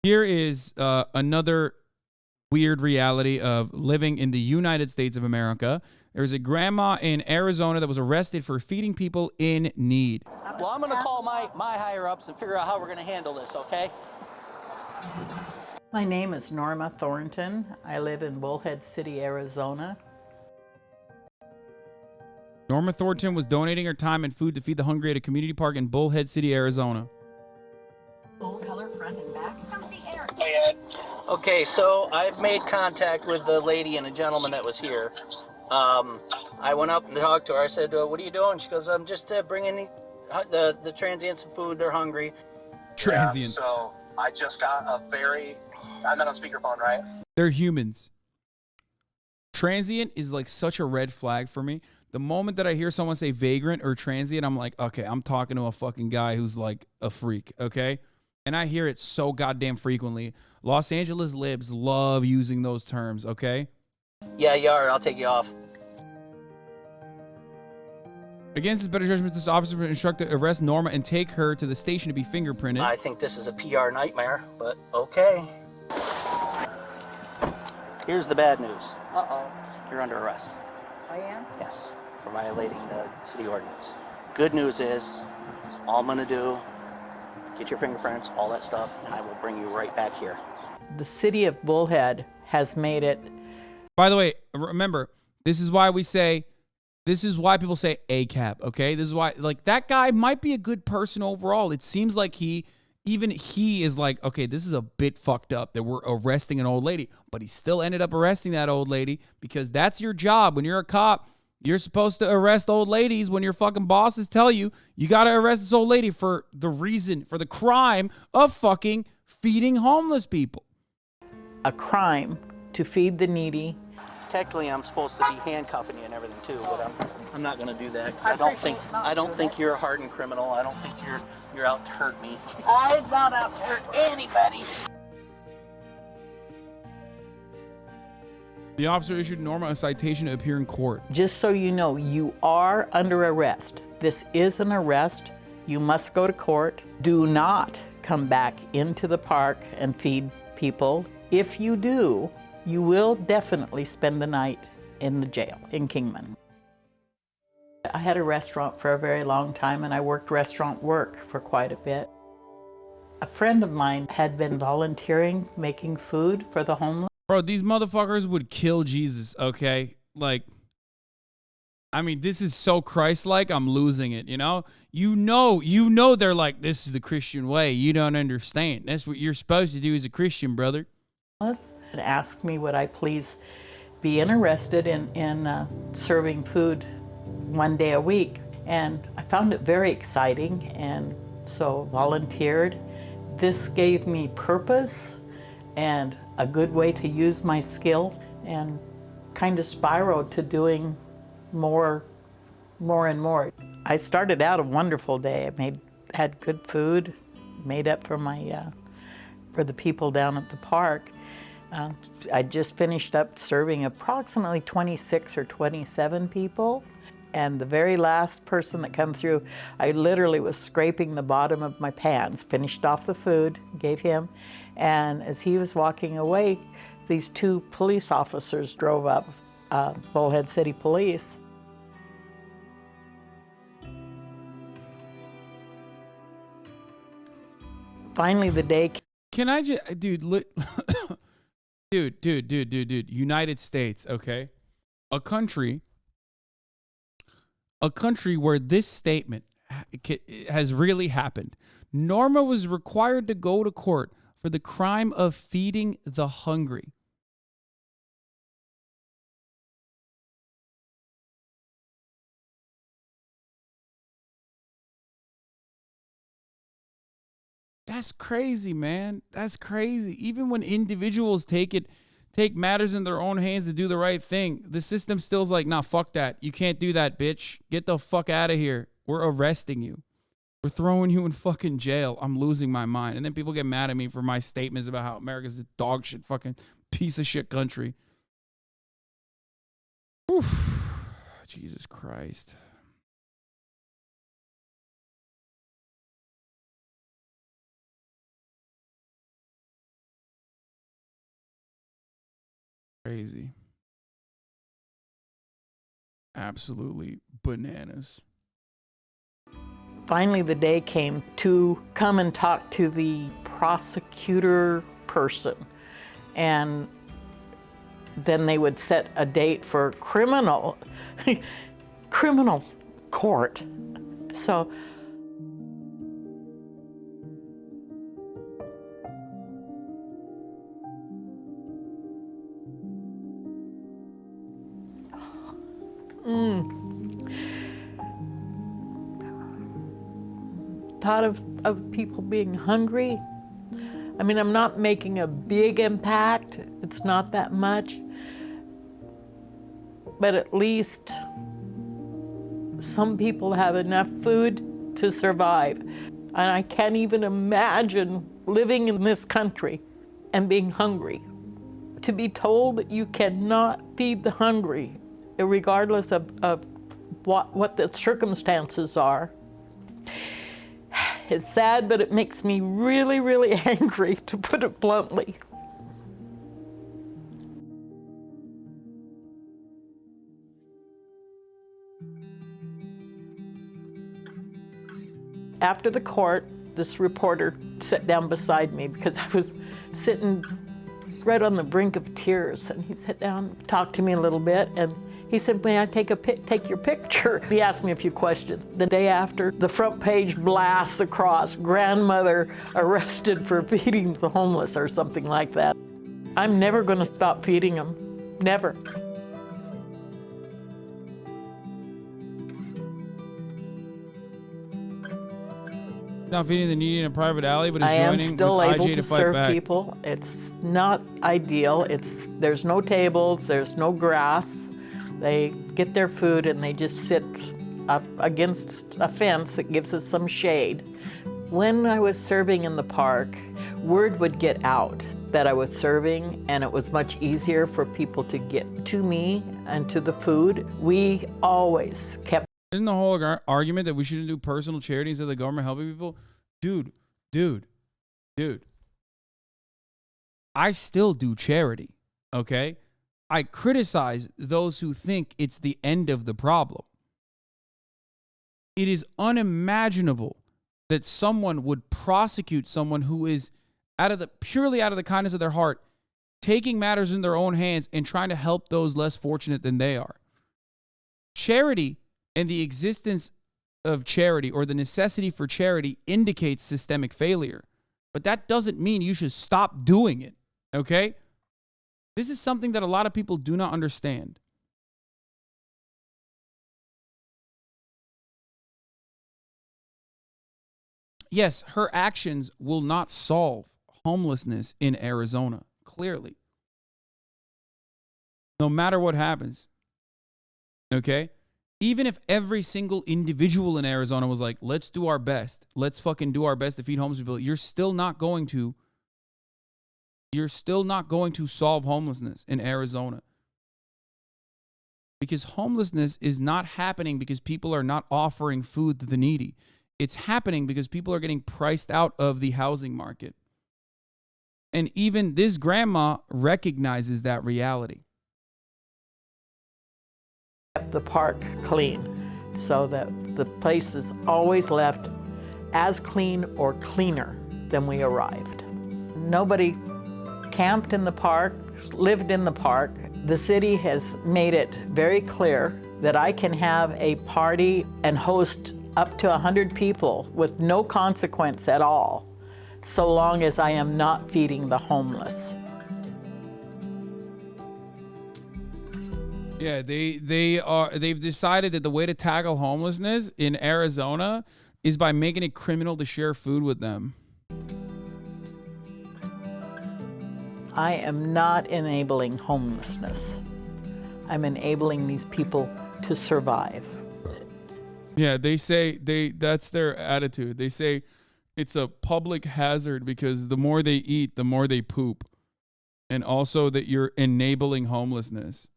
Here is another weird reality of living in the United States of America. There's a grandma in Arizona that was arrested for feeding people in need. Well, I'm going to call my higher-ups and figure out how we're going to handle this, okay? My name is Norma Thornton. I live in Bullhead City, Arizona. Norma Thornton was donating her time and food to feed the hungry at a community park in Bullhead City, Arizona. Full color front and back. Come see Eric. Okay, so I've made contact with the lady and a gentleman that was here. I went up and talked to her. I said, what are you doing? She goes, I'm just bringing the transients some food. They're hungry. Transients. Yeah, so I just got I'm not on speakerphone, right? They're humans. Transient is like such a red flag for me. The moment that I hear someone say vagrant or transient, I'm like, okay, I'm talking to a fucking guy who's like a freak, okay? And I hear it so goddamn frequently. Los Angeles libs love using those terms, okay? Yeah, you are. I'll take you off. Against his better judgment, this officer was instructed to arrest Norma and take her to the station to be fingerprinted. I think this is a PR nightmare, but okay. Here's the bad news. Uh-oh. You're under arrest. I am? Yes, for violating the city ordinance. Good news is, all I'm going to do, get your fingerprints, all that stuff, and I will bring you right back here. The city of Bullhead has made it. By the way, remember, this is why people say ACAB, okay? This is why, like, that guy might be a good person overall. It seems like he is like, okay, this is a bit fucked up that we're arresting an old lady, but he still ended up arresting that old lady because that's your job. When you're a cop, you're supposed to arrest old ladies when your fucking bosses tell you got to arrest this old lady for the crime of fucking feeding homeless people. A crime to feed the needy. Technically, I'm supposed to be handcuffing you and everything too, but I'm not going to do that. 'Cause I don't think you're a hardened criminal. I don't think you're out to hurt me. I'm not out to hurt anybody. The officer issued Norma a citation to appear in court. Just so you know, you are under arrest. This is an arrest. You must go to court. Do not come back into the park and feed people. If you do, you will definitely spend the night in the jail in Kingman. I had a restaurant for a very long time and I worked restaurant work for quite a bit. A friend of mine had been volunteering making food for the homeless. Bro, these motherfuckers would kill Jesus, okay? Like, I mean, this is so Christ-like, I'm losing it, you know? You know they're like, this is the Christian way. You don't understand. That's what you're supposed to do as a Christian, brother. And asked me would I please be interested in serving food one day a week. And I found it very exciting and so volunteered. This gave me purpose and a good way to use my skill and kind of spiraled to doing more and more. I started out a wonderful day. I had good food, made up for for the people down at the park. I just finished up serving approximately 26 or 27 people. And the very last person that come through, I literally was scraping the bottom of my pants, finished off the food, gave him. And as he was walking away, these two police officers drove up, Bullhead City Police. Finally, the day. Can I just, dude, dude, United States, okay? A country where this statement has really happened. Norma was required to go to court for the crime of feeding the hungry. That's crazy, man. That's crazy. Even when individuals take matters in their own hands to do the right thing, the system still's like, nah, fuck that. You can't do that, bitch. Get the fuck out of here. We're arresting you. We're throwing you in fucking jail. I'm losing my mind. And then people get mad at me for my statements about how America's a dog shit fucking piece of shit country. Oof. Jesus Christ. Crazy. Absolutely bananas. Finally, the day came to come and talk to the prosecutor person. And then they would set a date for criminal court. So thought of people being hungry. I mean, I'm not making a big impact. It's not that much. But at least some people have enough food to survive. And I can't even imagine living in this country and being hungry. To be told that you cannot feed the hungry, regardless of what the circumstances are, is sad, but it makes me really, really angry, to put it bluntly. After the court, this reporter sat down beside me because I was sitting right on the brink of tears, and he sat down, talked to me a little bit, and he said, "May I take your picture?" He asked me a few questions. The day after, the front page blasts across, "Grandmother arrested for feeding the homeless," or something like that. I'm never going to stop feeding them. Never. Not feeding the needy in a private alley, but is I am joining still with able IJ to to fight serve back. people. It's not ideal. There's no tables, there's no grass. They get their food and they just sit up against a fence that gives us some shade. When I was serving in the park, word would get out that I was serving, and it was much easier for people to get to me and to the food. We always kept. Isn't the whole argument that we shouldn't do personal charities of the government helping people? Dude. I still do charity, okay? I criticize those who think it's the end of the problem. It is unimaginable that someone would prosecute someone who is purely out of the kindness of their heart, taking matters in their own hands and trying to help those less fortunate than they are. Charity and the existence of charity, or the necessity for charity, indicates systemic failure. But that doesn't mean you should stop doing it, okay? This is something that a lot of people do not understand. Yes, her actions will not solve homelessness in Arizona, clearly. No matter what happens, okay? Even if every single individual in Arizona was like, let's do our best. Let's fucking do our best to feed homeless people. You're still not going to solve homelessness in Arizona. Because homelessness is not happening because people are not offering food to the needy. It's happening because people are getting priced out of the housing market. And even this grandma recognizes that reality. Kept the park clean so that the place is always left as clean or cleaner than we arrived. Nobody camped in the park, lived in the park. The city has made it very clear that I can have a party and host up to 100 people with no consequence at all, so long as I am not feeding the homeless. Yeah, they've decided that the way to tackle homelessness in Arizona is by making it criminal to share food with them. I am not enabling homelessness. I'm enabling these people to survive. Yeah, they say that's their attitude. They say it's a public hazard because the more they eat, the more they poop. And also that you're enabling homelessness.